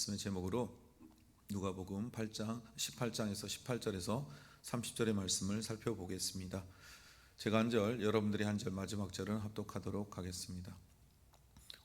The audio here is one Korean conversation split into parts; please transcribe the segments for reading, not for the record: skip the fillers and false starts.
말씀의 제목으로 누가복음 8장 18장에서 18절에서 30절의 말씀을 살펴보겠습니다. 제가 한 절, 여러분들이 한 절, 마지막 절은 합독하도록 하겠습니다.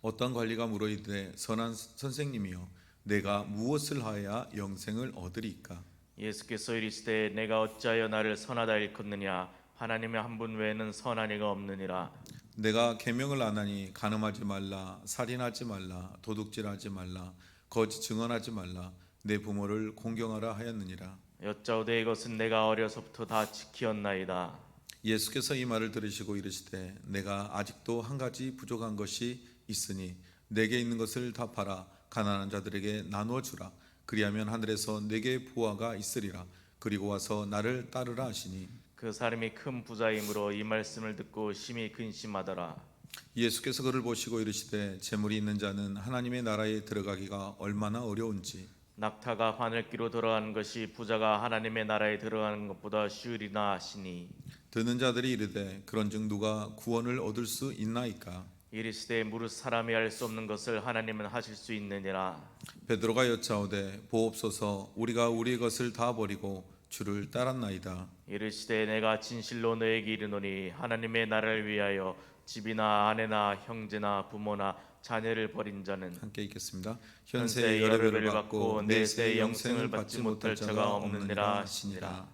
어떤 관리가 물어 이르되 선한 선생님이여 내가 무엇을 하여야 영생을 얻으리까? 예수께서 이르시되 내가 어찌하여 나를 선하다 일컫느냐 하나님의 한 분 외에는 선한 이가 없느니라. 내가 계명을 안 하니 간음하지 말라, 살인하지 말라, 도둑질하지 말라, 거짓 증언하지 말라, 내 부모를 공경하라 하였느니라. 여짜오되 이것은 내가 어려서부터 다 지키었나이다. 예수께서 이 말을 들으시고 이르시되 내가 아직도 한 가지 부족한 것이 있으니 내게 있는 것을 다 팔아 가난한 자들에게 나누어 주라. 그리하면 하늘에서 내게 보화가 있으리라. 그리고 와서 나를 따르라 하시니 그 사람이 큰 부자이므로 이 말씀을 듣고 심히 근심하더라. 예수께서 그를 보시고 이르시되 재물이 있는 자는 하나님의 나라에 들어가기가 얼마나 어려운지 낙타가 바늘기로 돌아가는 것이 부자가 하나님의 나라에 들어가는 것보다 쉬우리나 하시니 듣는 자들이 이르되 그런즉 누가 구원을 얻을 수 있나이까? 이르시되 무릇 사람이 할 수 없는 것을 하나님은 하실 수 있느니라. 베드로가 여짜오되 보옵소서 우리가 우리의 것을 다 버리고 주를 따랐나이다. 이르시되 내가 진실로 너에게 이르노니 하나님의 나라를 위하여 집이나 아내나 형제나 부모나 자녀를 버린 자는 함께 읽겠습니다. 현세 여러 배를 받고 내세 영생을 받지 못할 자가 없느니라 하시니라.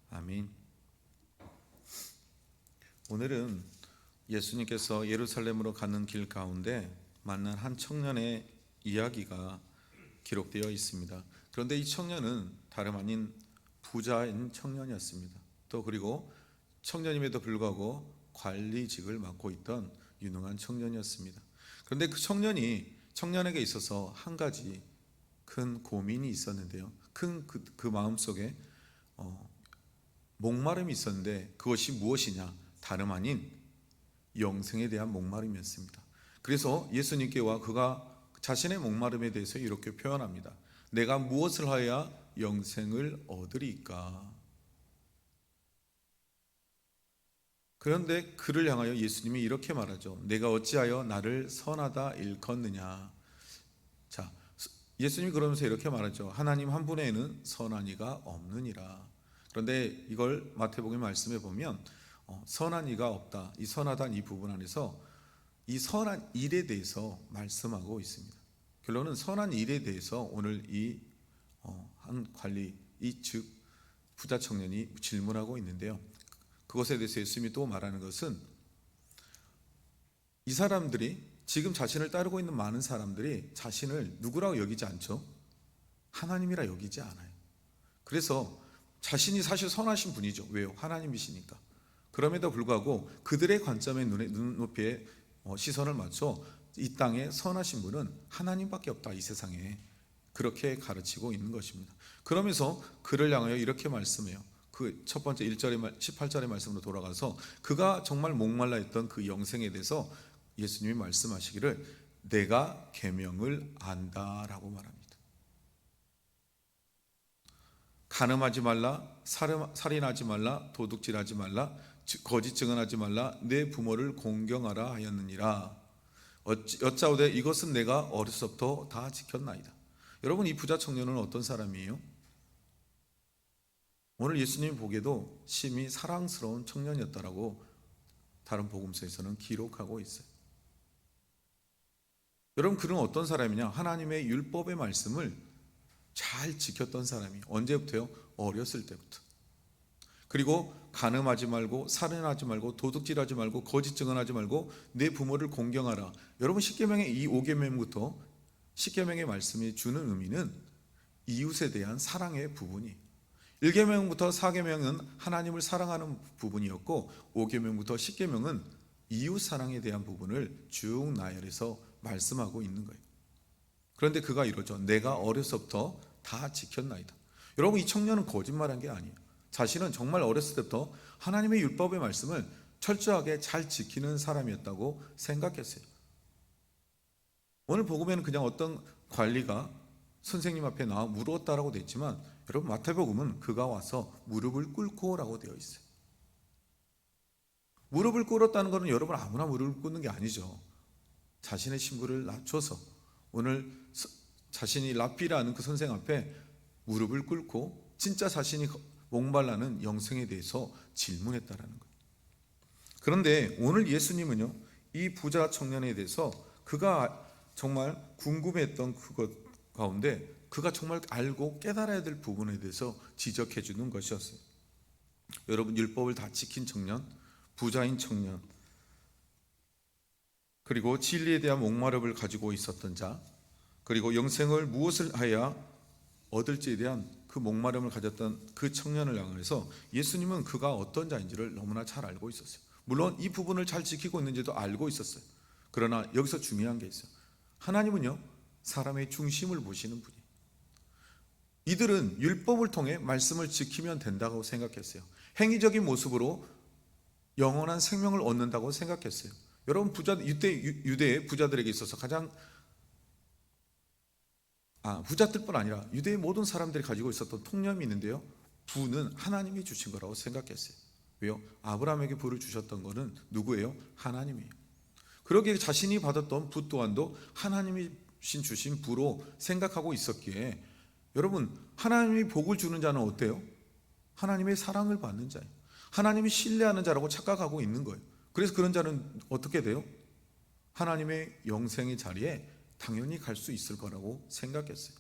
아멘. 오늘은 예수님께서 예루살렘으로 가는 길 가운데 만난 한 청년의 이야기가 기록되어 있습니다. 그런데 이 청년은 다름 아닌 부자인 청년이었습니다. 또 그리고 청년임에도 불구하고 관리직을 맡고 있던 유능한 청년이었습니다. 그런데 그 청년에게 있어서 한 가지 큰 고민이 있었는데요. 그 마음속에 목마름이 있었는데 그것이 무엇이냐? 다름 아닌 영생에 대한 목마름이었습니다. 그래서 예수님께와 그가 자신의 목마름에 대해서 이렇게 표현합니다. 내가 무엇을 하여야 영생을 얻으리까? 그런데 그를 향하여 예수님이 이렇게 말하죠. 내가 어찌하여 나를 선하다 일컫느냐? 자, 예수님이 그러면서 이렇게 말하죠. 하나님 한 분에는 선한 이가 없느니라. 그런데 이걸 마태복음 말씀에 보면 선한 이가 없다. 이 선하다는 이 부분 안에서 이 선한 일에 대해서 말씀하고 있습니다. 결론은 선한 일에 대해서 오늘 이 한 관리, 즉 부자 청년이 질문하고 있는데요. 그것에 대해서 예수님이 또 말하는 것은 이 사람들이 지금 자신을 따르고 있는 많은 사람들이 자신을 누구라고 여기지 않죠? 하나님이라 여기지 않아요. 그래서 자신이 사실 선하신 분이죠. 왜요? 하나님이시니까. 그럼에도 불구하고 그들의 관점의 눈높이에 시선을 맞춰 이 땅에 선하신 분은 하나님밖에 없다. 이 세상에. 그렇게 가르치고 있는 것입니다. 그러면서 그를 향하여 이렇게 말씀해요. 그 첫 번째 18절의 말씀으로 돌아가서 그가 정말 목말라 했던 그 영생에 대해서 예수님이 말씀하시기를 내가 계명을 안다라고 말합니다. 간음하지 말라, 살인하지 말라, 도둑질하지 말라, 거짓 증언하지 말라, 내 부모를 공경하라 하였느니라. 여짜오되 이것은 내가 어려서부터 다 지켰나이다. 여러분, 이 부자 청년은 어떤 사람이에요? 오늘 예수님이 보기에도 심히 사랑스러운 청년이었다라고 다른 복음서에서는 기록하고 있어요. 여러분, 그는 어떤 사람이냐? 하나님의 율법의 말씀을 잘 지켰던 사람이. 언제부터요? 어렸을 때부터. 그리고 간음하지 말고, 살인하지 말고, 도둑질하지 말고, 거짓 증언하지 말고, 내 부모를 공경하라. 여러분, 십계명의 이 5계명부터 십계명의 말씀이 주는 의미는 이웃에 대한 사랑의 부분이. 1계명부터 4계명은 하나님을 사랑하는 부분이었고 5계명부터 10계명은 이웃 사랑에 대한 부분을 쭉 나열해서 말씀하고 있는 거예요. 그런데 그가 이러죠. 내가 어려서부터 다 지켰나이다. 여러분, 이 청년은 거짓말한 게 아니에요. 자신은 정말 어렸을 때부터 하나님의 율법의 말씀을 철저하게 잘 지키는 사람이었다고 생각했어요. 오늘 복음에는 그냥 어떤 관리가 선생님 앞에 나와 물었다라고 되어 있지만 여러분, 마태복음은 그가 와서 무릎을 꿇고라고 되어 있어요. 무릎을 꿇었다는 것은 여러분 아무나 무릎을 꿇는 게 아니죠. 자신의 신부를 낮춰서 오늘 자신이 랍비라는 그 선생 앞에 무릎을 꿇고 진짜 자신이 목말라는 영생에 대해서 질문했다라는 거예요. 그런데 오늘 예수님은요, 이 부자 청년에 대해서 그가 정말 궁금했던 그것 가운데 그가 정말 알고 깨달아야 될 부분에 대해서 지적해 주는 것이었어요. 여러분, 율법을 다 지킨 청년, 부자인 청년, 그리고 진리에 대한 목마름을 가지고 있었던 자, 그리고 영생을 무엇을 하여야 얻을지에 대한 그 목마름을 가졌던 그 청년을 향해서 예수님은 그가 어떤 자인지를 너무나 잘 알고 있었어요. 물론 이 부분을 잘 지키고 있는지도 알고 있었어요. 그러나 여기서 중요한 게 있어요. 하나님은요, 사람의 중심을 보시는 분이에요. 이들은 율법을 통해 말씀을 지키면 된다고 생각했어요. 행위적인 모습으로 영원한 생명을 얻는다고 생각했어요. 여러분, 유대의 부자들에게 있어서 가장 부자들뿐 아니라 유대의 모든 사람들이 가지고 있었던 통념이 있는데요, 부는 하나님이 주신 거라고 생각했어요. 왜요? 아브라함에게 부를 주셨던 거는 누구예요? 하나님이에요. 그러기에 자신이 받았던 부 또한도 하나님이 주신 부로 생각하고 있었기에, 여러분, 하나님이 복을 주는 자는 어때요? 하나님의 사랑을 받는 자예요. 하나님이 신뢰하는 자라고 착각하고 있는 거예요. 그래서 그런 자는 어떻게 돼요? 하나님의 영생의 자리에 당연히 갈 수 있을 거라고 생각했어요.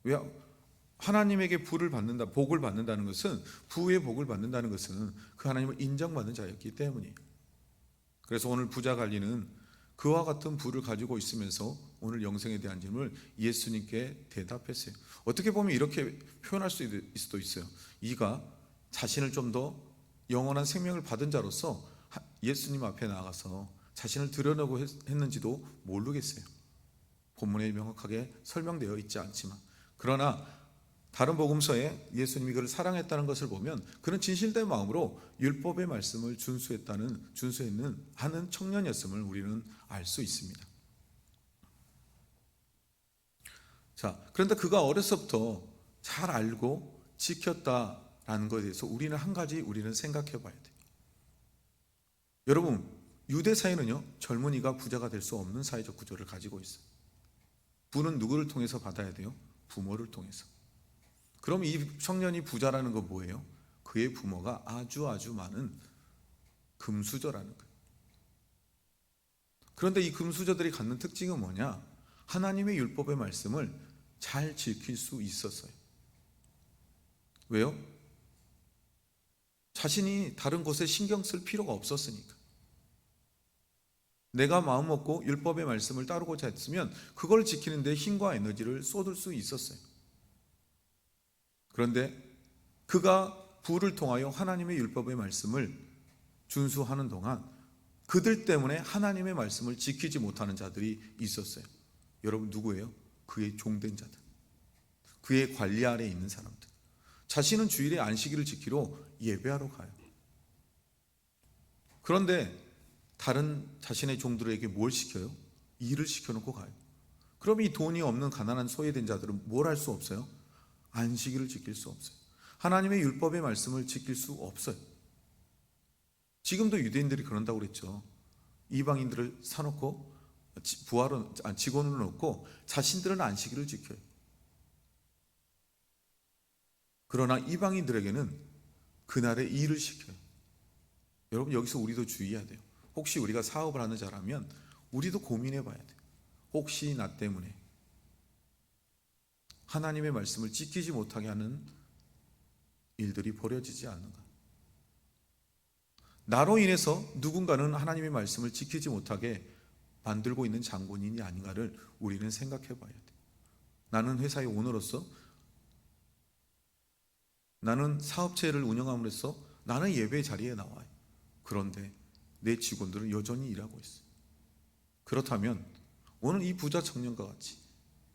왜? 하나님에게 복을 받는다는 것은, 부의 복을 받는다는 것은 그 하나님을 인정받는 자였기 때문이에요. 그래서 오늘 부자 관리는 그와 같은 부를 가지고 있으면서 오늘 영생에 대한 질문을 예수님께 대답했어요. 어떻게 보면 이렇게 표현할 수도 있어요. 이가 자신을 좀 더 영원한 생명을 받은 자로서 예수님 앞에 나가서 자신을 드러내고 했는지도 모르겠어요. 본문에 명확하게 설명되어 있지 않지만, 그러나 다른 복음서에 예수님이 그를 사랑했다는 것을 보면 그는 진실된 마음으로 율법의 말씀을 준수했는 하는 청년이었음을 우리는 알 수 있습니다. 자, 그런데 그가 어려서부터 잘 알고 지켰다라는 것에 대해서 우리는 한 가지 생각해 봐야 돼요. 여러분, 유대 사회는요, 젊은이가 부자가 될 수 없는 사회적 구조를 가지고 있어요. 부는 누구를 통해서 받아야 돼요? 부모를 통해서. 그럼 이 청년이 부자라는 건 뭐예요? 그의 부모가 아주 많은 금수저라는 거예요. 그런데 이 금수저들이 갖는 특징은 뭐냐? 하나님의 율법의 말씀을 잘 지킬 수 있었어요. 왜요? 자신이 다른 것에 신경 쓸 필요가 없었으니까. 내가 마음 먹고 율법의 말씀을 따르고자 했으면 그걸 지키는 데 힘과 에너지를 쏟을 수 있었어요. 그런데 그가 부를 통하여 하나님의 율법의 말씀을 준수하는 동안 그들 때문에 하나님의 말씀을 지키지 못하는 자들이 있었어요. 여러분, 누구예요? 그의 종된 자들, 그의 관리 아래에 있는 사람들. 자신은 주일에 안식일을 지키러 예배하러 가요. 그런데 다른 자신의 종들에게 뭘 시켜요? 일을 시켜놓고 가요. 그럼 이 돈이 없는 가난한 소외된 자들은 뭘 할 수 없어요? 안식일을 지킬 수 없어요. 하나님의 율법의 말씀을 지킬 수 없어요. 지금도 유대인들이 그런다고 그랬죠. 이방인들을 사놓고 직원으로 놓고 자신들은 안식일을 지켜요. 그러나 이방인들에게는 그날에 일을 시켜요. 여러분, 여기서 우리도 주의해야 돼요. 혹시 우리가 사업을 하는 자라면 우리도 고민해 봐야 돼요. 혹시 나 때문에 하나님의 말씀을 지키지 못하게 하는 일들이 벌어지지 않는가? 나로 인해서 누군가는 하나님의 말씀을 지키지 못하게 만들고 있는 장본인이 아닌가를 우리는 생각해 봐야 돼요. 나는 회사의 오너로서, 나는 사업체를 운영함으로써 나는 예배 자리에 나와요. 그런데 내 직원들은 여전히 일하고 있어요. 그렇다면 오늘 이 부자 청년과 같이,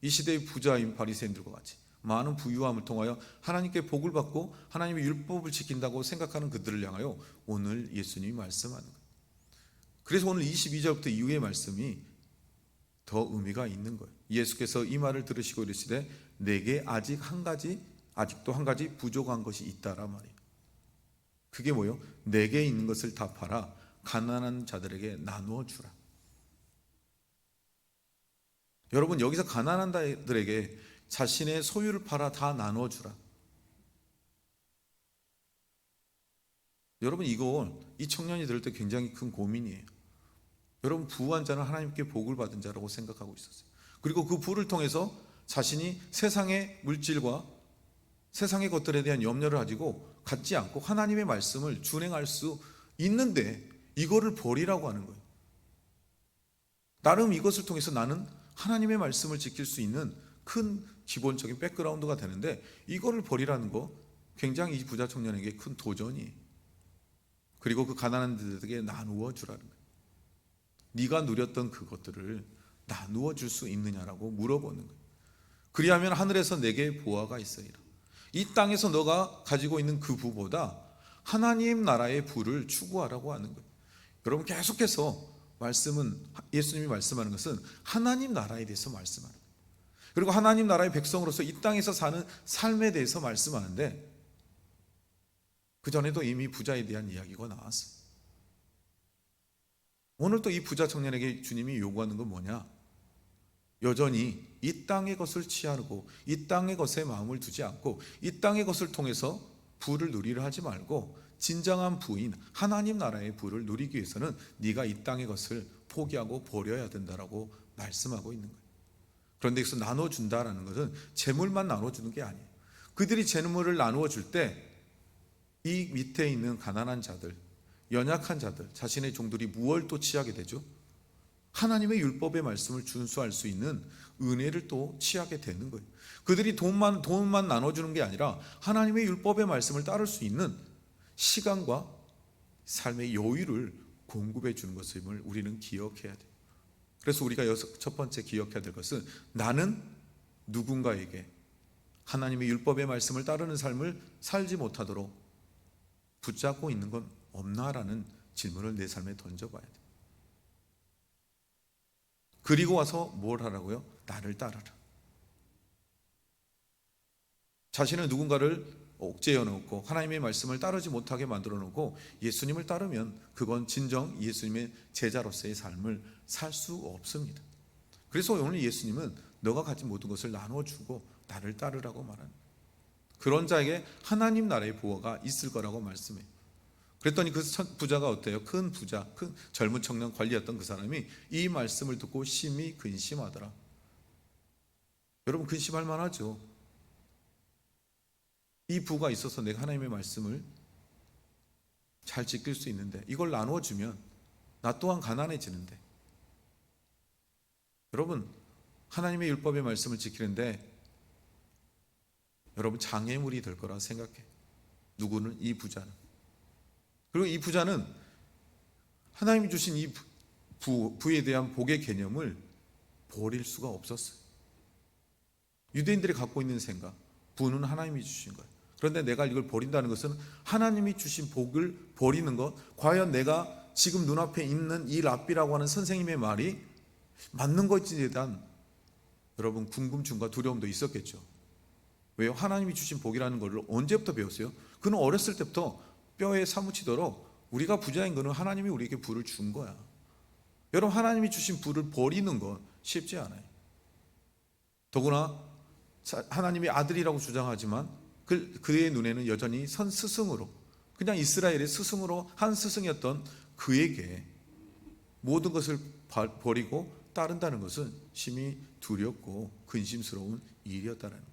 이 시대의 부자인 바리새인들과 같이 많은 부유함을 통하여 하나님께 복을 받고 하나님의 율법을 지킨다고 생각하는 그들을 향하여 오늘 예수님이 말씀하는 거예요. 그래서 오늘 22절부터 이후의 말씀이 더 의미가 있는 거예요. 예수께서 이 말을 들으시고 이르시되 내게 아직도 한 가지 부족한 것이 있다라 말이에요. 그게 뭐예요? 내게 있는 것을 다 팔아 가난한 자들에게 나누어 주라. 여러분, 여기서 가난한 자들에게 자신의 소유를 팔아 다 나누어 주라. 여러분, 이 청년이 들을 때 굉장히 큰 고민이에요. 여러분, 부한 자는 하나님께 복을 받은 자라고 생각하고 있었어요. 그리고 그 부를 통해서 자신이 세상의 물질과 세상의 것들에 대한 염려를 가지고 갖지 않고 하나님의 말씀을 준행할 수 있는데 이거를 버리라고 하는 거예요. 나름 이것을 통해서 나는 하나님의 말씀을 지킬 수 있는 큰 기본적인 백그라운드가 되는데 이거를 버리라는 거 굉장히 이 부자 청년에게 큰 도전이에요. 그리고 그 가난한 자들에게 나누어 주라는 거예요. 네가 누렸던 그것들을 나누어 줄 수 있느냐라고 물어보는 거예요. 그리하면 하늘에서 내게 보화가 있으리라. 이 땅에서 너가 가지고 있는 그 부보다 하나님 나라의 부를 추구하라고 하는 거예요. 여러분, 계속해서 말씀은, 예수님이 말씀하는 것은 하나님 나라에 대해서 말씀하는 거예요. 그리고 하나님 나라의 백성으로서 이 땅에서 사는 삶에 대해서 말씀하는데 그 전에도 이미 부자에 대한 이야기가 나왔어요. 오늘 또 이 부자 청년에게 주님이 요구하는 건 뭐냐? 여전히 이 땅의 것을 취하고 이 땅의 것에 마음을 두지 않고 이 땅의 것을 통해서 부를 누리려 하지 말고 진정한 부인 하나님 나라의 부를 누리기 위해서는 네가 이 땅의 것을 포기하고 버려야 된다라고 말씀하고 있는 거예요. 그런데 여기서 나눠준다라는 것은 재물만 나눠주는 게 아니에요. 그들이 재물을 나누어 줄 때 이 밑에 있는 가난한 자들, 연약한 자들, 자신의 종들이 무엇을 또 취하게 되죠? 하나님의 율법의 말씀을 준수할 수 있는 은혜를 또 취하게 되는 거예요. 그들이 돈만 나눠주는 게 아니라 하나님의 율법의 말씀을 따를 수 있는 시간과 삶의 여유를 공급해 주는 것임을 우리는 기억해야 돼요. 그래서 우리가 첫 번째 기억해야 될 것은 나는 누군가에게 하나님의 율법의 말씀을 따르는 삶을 살지 못하도록 붙잡고 있는 건 없나라는 질문을 내 삶에 던져봐야 돼요. 그리고 와서 뭘 하라고요? 나를 따르라. 자신은 누군가를 옥죄어 놓고 하나님의 말씀을 따르지 못하게 만들어 놓고 예수님을 따르면 그건 진정 예수님의 제자로서의 삶을 살 수 없습니다. 그래서 오늘 예수님은 너가 가진 모든 것을 나눠주고 나를 따르라고 말하는 거예요. 그런 자에게 하나님 나라의 보호가 있을 거라고 말씀해요. 그랬더니 그 부자가 어때요? 큰 부자, 큰 젊은 청년 관리였던 그 사람이 이 말씀을 듣고 심히 근심하더라. 여러분, 근심할 만하죠. 이 부가 있어서 내가 하나님의 말씀을 잘 지킬 수 있는데 이걸 나누어주면 나 또한 가난해지는데. 여러분, 하나님의 율법의 말씀을 지키는데 여러분 장애물이 될 거라 생각해. 누구는? 이 부자는. 그리고 이 부자는 하나님이 주신 이 부에 대한 복의 개념을 버릴 수가 없었어요. 유대인들이 갖고 있는 생각, 부는 하나님이 주신 거예요. 그런데 내가 이걸 버린다는 것은 하나님이 주신 복을 버리는 것, 과연 내가 지금 눈앞에 있는 이 랍비라고 하는 선생님의 말이 맞는 것인지에 대한 여러분 궁금증과 두려움도 있었겠죠. 왜요? 하나님이 주신 복이라는 것을 언제부터 배웠어요? 그는 어렸을 때부터 뼈에 사무치도록 우리가 부자인 것은 하나님이 우리에게 부를 준 거야. 여러분, 하나님이 주신 부를 버리는 건 쉽지 않아요. 더구나 하나님이 아들이라고 주장하지만 그의 눈에는 여전히 선 스승으로, 그냥 이스라엘의 스승으로 한 스승이었던 그에게 모든 것을 버리고 따른다는 것은 심히 두렵고 근심스러운 일이었다는 거예요.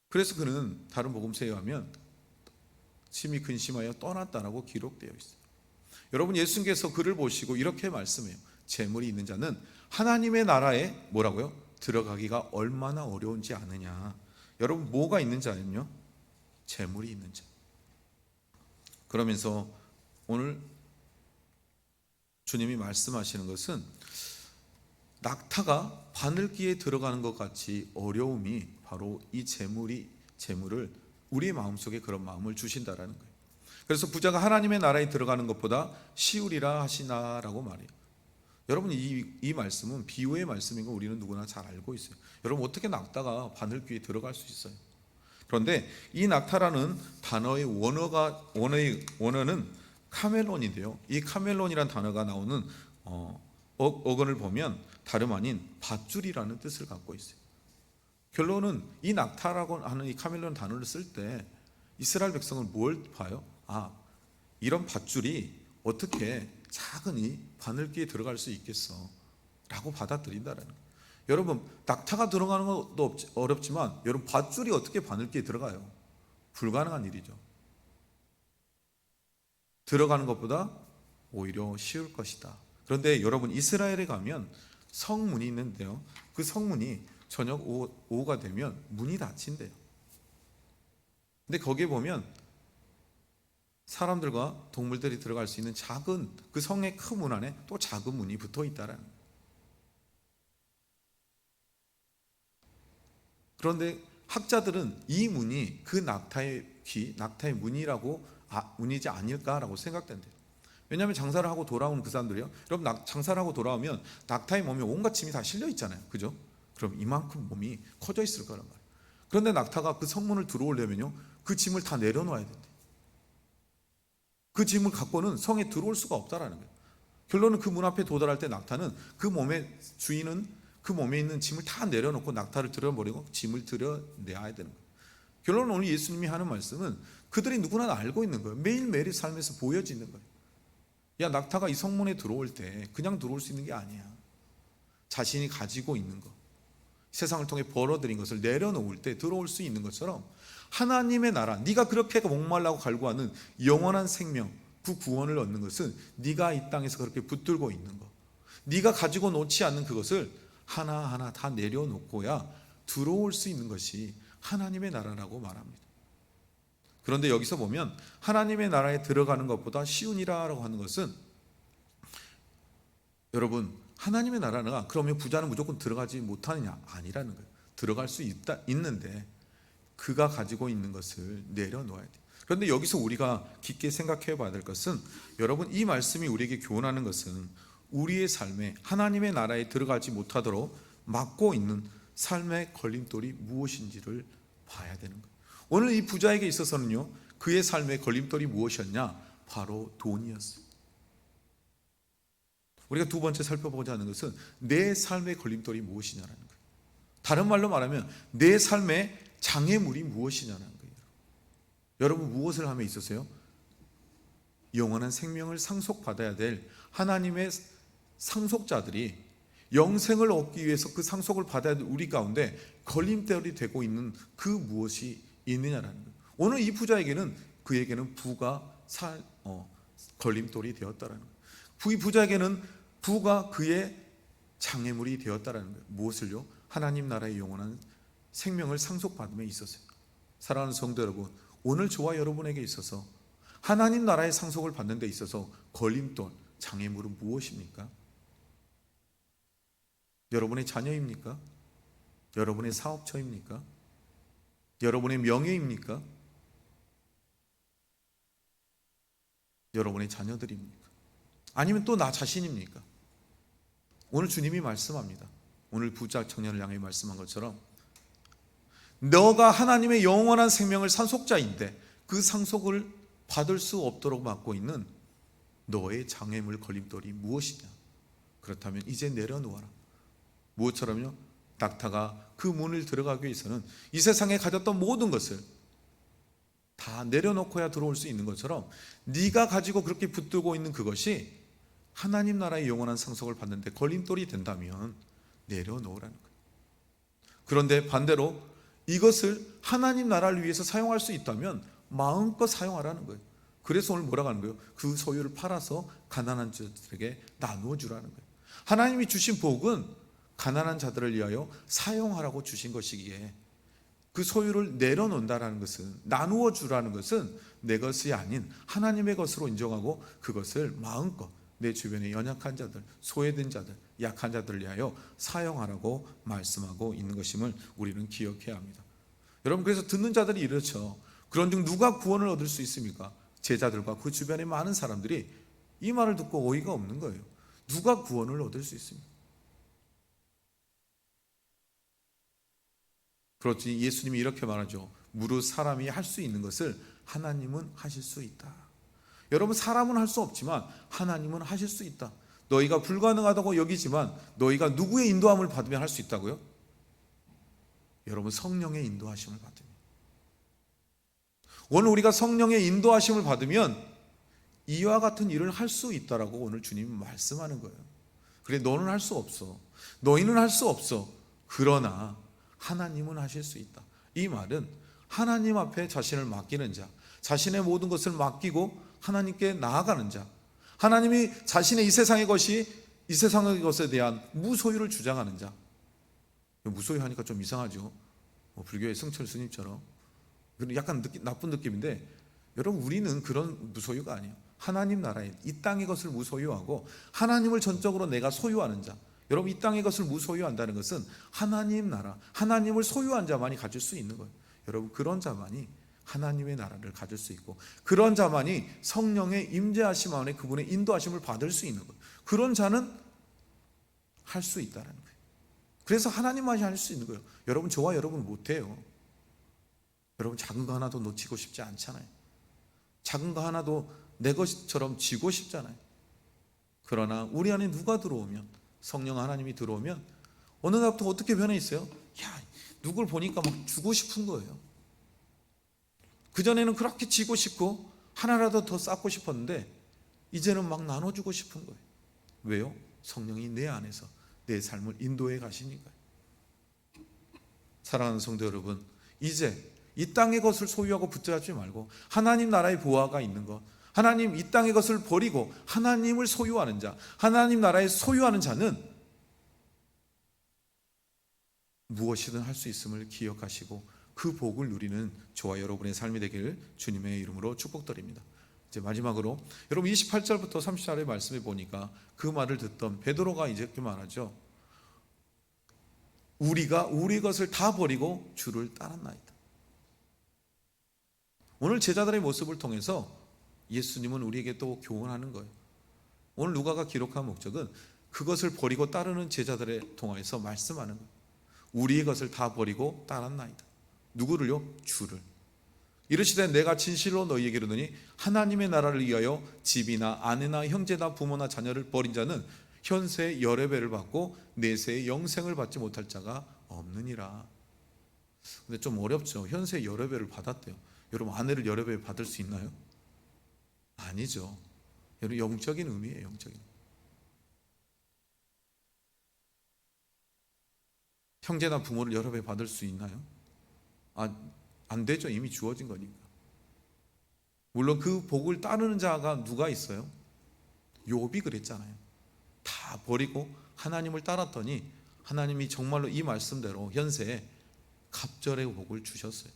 그래서 그는 다른 복음서에 의하면 심히 근심하여 떠났다라고 기록되어 있어요. 여러분, 예수님께서 그를 보시고 이렇게 말씀해요. 재물이 있는 자는 하나님의 나라에 뭐라고요? 들어가기가 얼마나 어려운지 아느냐. 여러분, 뭐가 있는 자는요? 재물이 있는 자. 그러면서 오늘 주님이 말씀하시는 것은 낙타가 바늘귀에 들어가는 것 같이 어려움이 바로 이 재물을 우리의 마음속에 그런 마음을 주신다라는 거예요. 그래서 부자가 하나님의 나라에 들어가는 것보다 쉬우리라 하시나라고 말해요. 여러분, 이 말씀은 비유의 말씀인 거 우리는 누구나 잘 알고 있어요. 여러분, 어떻게 낙타가 바늘귀에 들어갈 수 있어요? 그런데 이 낙타라는 단어의 원어는 카멜론인데요. 이 카멜론이란 단어가 나오는 어근을 보면 다름 아닌 밧줄이라는 뜻을 갖고 있어요. 결론은 이 낙타라고 하는 이 카멜론 단어를 쓸 때 이스라엘 백성은 뭘 봐요? 이런 밧줄이 어떻게 작은 이 바늘귀에 들어갈 수 있겠어 라고 받아들인다라는 거예요. 여러분, 낙타가 들어가는 것도 어렵지만 여러분, 밧줄이 어떻게 바늘귀에 들어가요? 불가능한 일이죠. 들어가는 것보다 오히려 쉬울 것이다. 그런데 여러분, 이스라엘에 가면 성문이 있는데요, 그 성문이 저녁 오후가 되면 문이 닫힌대요. 근데 거기에 보면 사람들과 동물들이 들어갈 수 있는 작은, 그 성의 큰 문 안에 또 작은 문이 붙어 있다라는 거예요. 그런데 학자들은 이 문이 그 낙타의 귀, 낙타의 문이라고 문이지 아닐까라고 생각된대요. 왜냐하면 장사를 하고 돌아오는 그 사람들이요, 여러분, 장사를 하고 돌아오면 낙타의 몸에 온갖 짐이 다 실려 있잖아요, 그죠? 그럼 이만큼 몸이 커져 있을 거란 말이에요. 그런데 낙타가 그 성문을 들어오려면요, 그 짐을 다 내려놓아야 된대. 그 짐을 갖고는 성에 들어올 수가 없다라는 거예요. 결론은 그 문 앞에 도달할 때 낙타는 그 몸의 주인은 그 몸에 있는 짐을 다 내려놓고 낙타를 들여버리고 짐을 들여내야 되는 거예요. 결론은 오늘 예수님이 하는 말씀은 그들이 누구나 알고 있는 거예요. 매일매일의 삶에서 보여지는 거예요. 야, 낙타가 이 성문에 들어올 때 그냥 들어올 수 있는 게 아니야. 자신이 가지고 있는 것, 세상을 통해 벌어들인 것을 내려놓을 때 들어올 수 있는 것처럼 하나님의 나라, 네가 그렇게 목말라고 갈구하는 영원한 생명, 그 구원을 얻는 것은 네가 이 땅에서 그렇게 붙들고 있는 것, 네가 가지고 놓지 않는 그것을 하나하나 다 내려놓고야 들어올 수 있는 것이 하나님의 나라라고 말합니다. 그런데 여기서 보면 하나님의 나라에 들어가는 것보다 쉬우니라고 하는 것은, 여러분, 하나님의 나라가 그러면 부자는 무조건 들어가지 못하느냐? 아니라는 거예요. 들어갈 수 있는데 그가 가지고 있는 것을 내려놓아야 돼요. 그런데 여기서 우리가 깊게 생각해 봐야 될 것은, 여러분, 이 말씀이 우리에게 교훈하는 것은 우리의 삶에 하나님의 나라에 들어가지 못하도록 막고 있는 삶의 걸림돌이 무엇인지를 봐야 되는 거예요. 오늘 이 부자에게 있어서는요, 그의 삶의 걸림돌이 무엇이었냐? 바로 돈이었어요. 우리가 두 번째 살펴보고자 하는 것은 내 삶의 걸림돌이 무엇이냐라는 거예요. 다른 말로 말하면 내 삶의 장애물이 무엇이냐는 거예요. 여러분, 무엇을 함에 있어서요? 영원한 생명을 상속받아야 될 하나님의 상속자들이 영생을 얻기 위해서 그 상속을 받아야 될 우리 가운데 걸림돌이 되고 있는 그 무엇이 있느냐라는 거예요. 오늘 이 부자에게는, 그에게는 부가 걸림돌이 되었다라는 거예요. 이 부자에게는 부가 그의 장애물이 되었다라는 거예요. 무엇을요? 하나님 나라의 영원한 생명을 상속받음에 있어서요. 사랑하는 성도 여러분, 오늘 저와 여러분에게 있어서 하나님 나라의 상속을 받는 데 있어서 걸림돌, 장애물은 무엇입니까? 여러분의 자녀입니까? 여러분의 사업처입니까? 여러분의 명예입니까? 여러분의 자녀들입니까? 아니면 또 나 자신입니까? 오늘 주님이 말씀합니다. 오늘 부자 청년을 향해 말씀한 것처럼 너가 하나님의 영원한 생명을 상속자인데 그 상속을 받을 수 없도록 막고 있는 너의 장애물 걸림돌이 무엇이냐? 그렇다면 이제 내려놓아라. 무엇처럼요? 낙타가 그 문을 들어가기 위해서는 이 세상에 가졌던 모든 것을 다 내려놓고야 들어올 수 있는 것처럼 네가 가지고 그렇게 붙들고 있는 그것이 하나님 나라의 영원한 상속을 받는데 걸림돌이 된다면 내려놓으라는 거예요. 그런데 반대로 이것을 하나님 나라를 위해서 사용할 수 있다면 마음껏 사용하라는 거예요. 그래서 오늘 뭐라고 하는 거예요? 그 소유를 팔아서 가난한 자들에게 나누어 주라는 거예요. 하나님이 주신 복은 가난한 자들을 위하여 사용하라고 주신 것이기에 그 소유를 내려놓는다라는 것은, 나누어 주라는 것은 내 것이 아닌 하나님의 것으로 인정하고 그것을 마음껏 내 주변의 연약한 자들, 소외된 자들, 약한 자들을 위하여 사용하라고 말씀하고 있는 것임을 우리는 기억해야 합니다. 여러분, 그래서 듣는 자들이 이렇죠. 그런즉 누가 구원을 얻을 수 있습니까? 제자들과 그 주변의 많은 사람들이 이 말을 듣고 어이가 없는 거예요. 누가 구원을 얻을 수 있습니까? 그렇지, 예수님이 이렇게 말하죠. 무릇 사람이 할 수 있는 것을 하나님은 하실 수 있다. 여러분, 사람은 할 수 없지만 하나님은 하실 수 있다. 너희가 불가능하다고 여기지만 너희가 누구의 인도함을 받으면 할 수 있다고요? 여러분, 성령의 인도하심을 받으면. 오늘 우리가 성령의 인도하심을 받으면 이와 같은 일을 할 수 있다라고 오늘 주님이 말씀하는 거예요. 그래, 너는 할 수 없어. 너희는 할 수 없어. 그러나 하나님은 하실 수 있다. 이 말은 하나님 앞에 자신을 맡기는 자, 자신의 모든 것을 맡기고 하나님께 나아가는 자, 하나님이 자신의 이 세상의 것에 대한 무소유를 주장하는 자. 무소유 하니까 좀 이상하죠. 불교의 승철 스님처럼 약간 나쁜 느낌인데, 여러분, 우리는 그런 무소유가 아니에요. 하나님 나라에 이 땅의 것을 무소유하고 하나님을 전적으로 내가 소유하는 자. 여러분, 이 땅의 것을 무소유한다는 것은 하나님 나라, 하나님을 소유한 자만이 가질 수 있는 거예요. 여러분, 그런 자만이 하나님의 나라를 가질 수 있고, 그런 자만이 성령의 임재하심 안에 그분의 인도하심을 받을 수 있는 거예요. 그런 자는 할 수 있다는 거예요. 그래서 하나님만이 할 수 있는 거예요. 여러분, 저와 여러분은 못해요. 여러분, 작은 거 하나도 놓치고 싶지 않잖아요. 작은 거 하나도 내 것처럼 쥐고 싶잖아요. 그러나 우리 안에 누가 들어오면, 성령 하나님이 들어오면 어느 날부터 어떻게 변해 있어요? 누굴 보니까 막 주고 싶은 거예요. 그전에는 그렇게 쥐고 싶고 하나라도 더 쌓고 싶었는데 이제는 막 나눠주고 싶은 거예요. 왜요? 성령이 내 안에서 내 삶을 인도해 가시니까요. 사랑하는 성도 여러분, 이제 이 땅의 것을 소유하고 붙잡지 말고 하나님 나라의 보화가 있는 것, 하나님 이 땅의 것을 버리고 하나님을 소유하는 자, 하나님 나라에 소유하는 자는 무엇이든 할 수 있음을 기억하시고 그 복을 누리는 저와 여러분의 삶이 되길 주님의 이름으로 축복드립니다. 이제 마지막으로 여러분 28절부터 30절의 말씀에 보니까 그 말을 듣던 베드로가 이제 이렇게 말하죠. 우리가 우리 것을 다 버리고 주를 따랐나이다. 오늘 제자들의 모습을 통해서 예수님은 우리에게 또 교훈하는 거예요. 오늘 누가가 기록한 목적은 그것을 버리고 따르는 제자들의 통하여서 말씀하는 거예요. 우리의 것을 다 버리고 따랐나이다. 누구를요? 주를. 이르시되 내가 진실로 너희에게 이르노니 하나님의 나라를 위하여 집이나 아내나 형제나 부모나 자녀를 버린 자는 현세의 열의 배를 받고 내세의 영생을 받지 못할 자가 없느니라. 근데 좀 어렵죠. 현세의 열의 배를 받았대요. 여러분, 아내를 열의 배 받을 수 있나요? 아니죠. 여러분, 영적인 의미예요. 영적인. 형제나 부모를 여러 배 받을 수 있나요? 안 되죠. 이미 주어진 거니까. 물론 그 복을 따르는 자가 누가 있어요? 욥이 그랬잖아요. 다 버리고 하나님을 따랐더니 하나님이 정말로 이 말씀대로 현세에 갑절의 복을 주셨어요.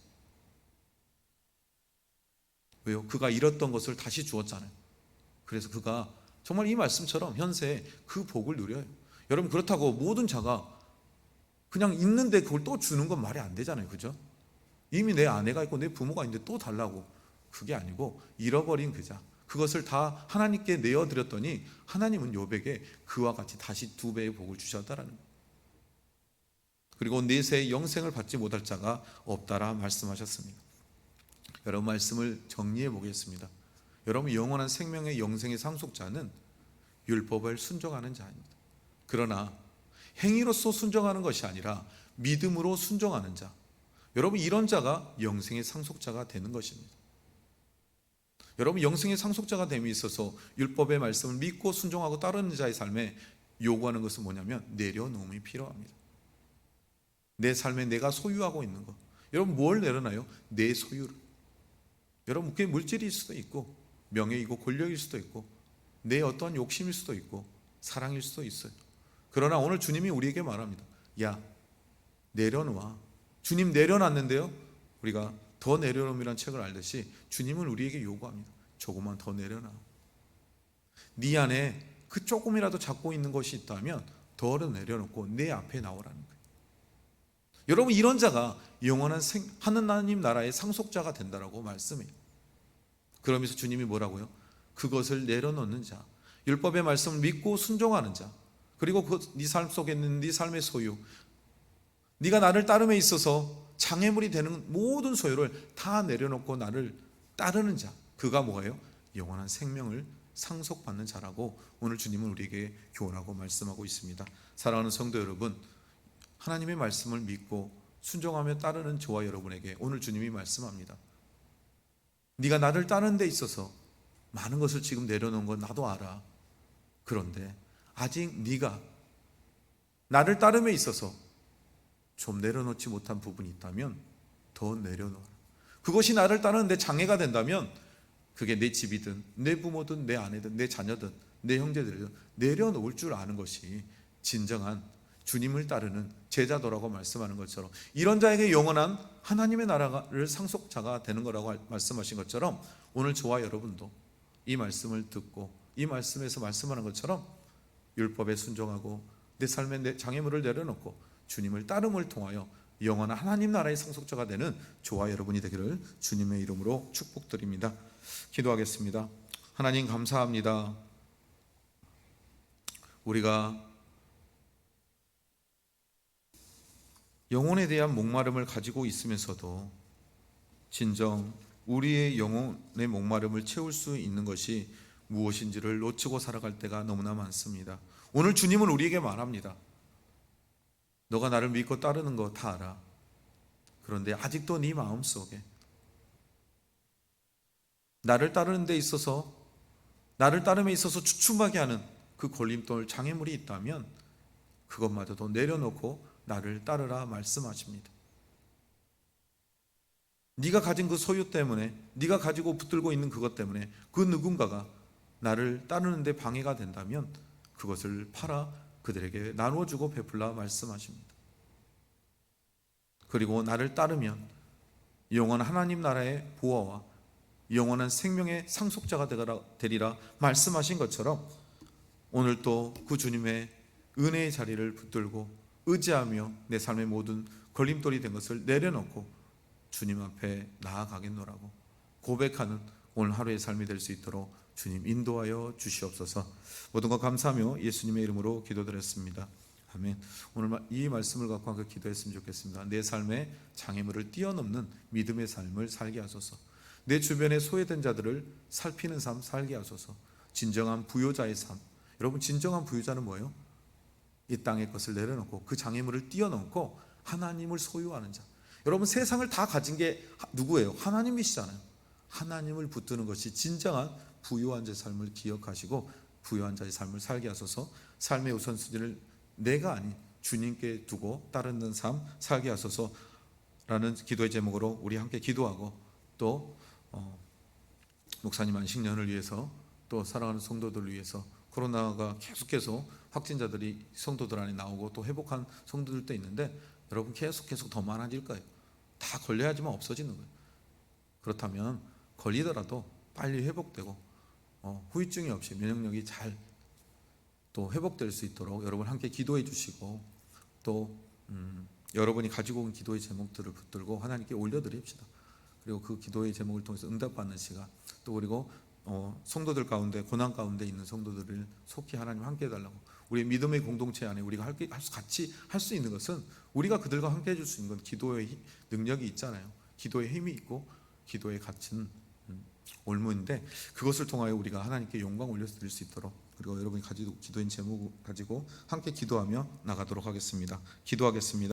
왜요? 그가 잃었던 것을 다시 주었잖아요. 그래서 그가 정말 이 말씀처럼 현세에 그 복을 누려요. 여러분, 그렇다고 모든 자가 그냥 있는데 그걸 또 주는 건 말이 안 되잖아요. 그죠? 이미 내 아내가 있고 내 부모가 있는데 또 달라고. 그게 아니고 잃어버린 그 자, 그것을 다 하나님께 내어드렸더니 하나님은 욥에게 그와 같이 다시 2배의 복을 주셨다라는 거예요. 그리고 내세의 영생을 받지 못할 자가 없다라 말씀하셨습니다. 여러분, 말씀을 정리해 보겠습니다. 여러분, 영원한 생명의 영생의 상속자는 율법을 순종하는 자입니다. 그러나 행위로서 순종하는 것이 아니라 믿음으로 순종하는 자, 여러분, 이런 자가 영생의 상속자가 되는 것입니다. 여러분, 영생의 상속자가 됨에 있어서 율법의 말씀을 믿고 순종하고 따르는 자의 삶에 요구하는 것은 뭐냐면 내려놓음이 필요합니다. 내 삶에 내가 소유하고 있는 것, 여러분, 뭘 내려놔요? 내 소유를. 여러분, 그게 물질일 수도 있고 명예이고 권력일 수도 있고 내 어떠한 욕심일 수도 있고 사랑일 수도 있어요. 그러나 오늘 주님이 우리에게 말합니다. 야, 내려놓아. 주님 내려놨는데요, 우리가 더 내려놓음이라는 책을 알듯이 주님은 우리에게 요구합니다. 조금만 더 내려놔. 네 안에 그 조금이라도 잡고 있는 것이 있다면 더 내려놓고 내 앞에 나오라는 거예요. 여러분, 이런 자가 영원한 하나님 나라의 상속자가 된다라고 말씀해요. 그러면서 주님이 뭐라고요? 그것을 내려놓는 자, 율법의 말씀을 믿고 순종하는 자, 그리고 네 삶 속에 있는 네 삶의 소유, 네가 나를 따름에 있어서 장애물이 되는 모든 소유를 다 내려놓고 나를 따르는 자, 그가 뭐예요? 영원한 생명을 상속받는 자라고 오늘 주님은 우리에게 교훈하고 말씀하고 있습니다. 사랑하는 성도 여러분, 하나님의 말씀을 믿고 순종하며 따르는 저와 여러분에게 오늘 주님이 말씀합니다. 네가 나를 따르는 데 있어서 많은 것을 지금 내려놓은 건 나도 알아. 그런데 아직 네가 나를 따름에 있어서 좀 내려놓지 못한 부분이 있다면 더 내려놓아라. 그것이 나를 따르는데 장애가 된다면 그게 내 집이든 내 부모든 내 아내든 내 자녀든 내 형제들이든 내려놓을 줄 아는 것이 진정한 주님을 따르는 제자도라고 말씀하는 것처럼 이런 자에게 영원한 하나님의 나라를 상속자가 되는 거라고 말씀하신 것처럼 오늘 저와 여러분도 이 말씀을 듣고 이 말씀에서 말씀하는 것처럼 율법에 순종하고 내 삶의 내 장애물을 내려놓고 주님을 따름을 통하여 영원한 하나님 나라의 상속자가 되는 저와 여러분이 되기를 주님의 이름으로 축복드립니다. 기도하겠습니다. 하나님 감사합니다. 우리가 영혼에 대한 목마름을 가지고 있으면서도 진정 우리의 영혼의 목마름을 채울 수 있는 것이 무엇인지를 놓치고 살아갈 때가 너무나 많습니다. 오늘 주님은 우리에게 말합니다. 너가 나를 믿고 따르는 거 다 알아. 그런데 아직도 네 마음속에 나를 따르는 데 있어서 나를 따름에 있어서 주춤하게 하는 그 걸림돌 장애물이 있다면 그것마저도 내려놓고 나를 따르라 말씀하십니다. 네가 가진 그 소유 때문에 네가 가지고 붙들고 있는 그것 때문에 그 누군가가 나를 따르는 데 방해가 된다면 그것을 팔아 그들에게 나누어주고 베풀라 말씀하십니다. 그리고 나를 따르면 영원한 하나님 나라의 보화와 영원한 생명의 상속자가 되리라 말씀하신 것처럼 오늘 또 그 주님의 은혜의 자리를 붙들고 의지하며 내 삶의 모든 걸림돌이 된 것을 내려놓고 주님 앞에 나아가겠노라고 고백하는 오늘 하루의 삶이 될 수 있도록 주님 인도하여 주시옵소서. 모든 것 감사하며 예수님의 이름으로 기도드렸습니다. 아멘. 오늘 이 말씀을 갖고 함께 기도했으면 좋겠습니다. 내 삶의 장애물을 뛰어넘는 믿음의 삶을 살게 하소서. 내 주변에 소외된 자들을 살피는 삶 살게 하소서. 진정한 부요자의 삶. 여러분 진정한 부요자는 뭐예요? 이 땅의 것을 내려놓고 그 장애물을 뛰어넘고 하나님을 소유하는 자. 여러분 세상을 다 가진 게 누구예요? 하나님이시잖아요. 하나님을 붙드는 것이 진정한 부요한 자의 삶을 기억하시고 부요한 자의 삶을 살게 하소서. 삶의 우선순위를 내가 아닌 주님께 두고 따르는 삶 살게 하소서라는 기도의 제목으로 우리 함께 기도하고 또 목사님 안식년을 위해서 또 사랑하는 성도들을 위해서 코로나가 계속해서 확진자들이 성도들 안에 나오고 또 회복한 성도들도 있는데 여러분 계속 더 많아질 거예요. 다 걸려야지만 없어지는 거예요. 그렇다면 걸리더라도 빨리 회복되고 후유증이 없이 면역력이 잘 또 회복될 수 있도록 여러분 함께 기도해 주시고 또 여러분이 가지고 온 기도의 제목들을 붙들고 하나님께 올려드립시다. 그리고 그 기도의 제목을 통해서 응답받는 시간 또 그리고 성도들 가운데 고난 가운데 있는 성도들을 속히 하나님 함께 해달라고 우리 믿음의 공동체 안에 우리가 같이 할 수 있는 것은 우리가 그들과 함께 해줄 수 있는 건 기도의 능력이 있잖아요. 기도의 힘이 있고 기도의 가치는 올무인데 그것을 통하여 우리가 하나님께 영광 올려드릴 수 있도록 그리고 여러분이 가지고 기도인 제목 가지고 함께 기도하며 나가도록 하겠습니다. 기도하겠습니다.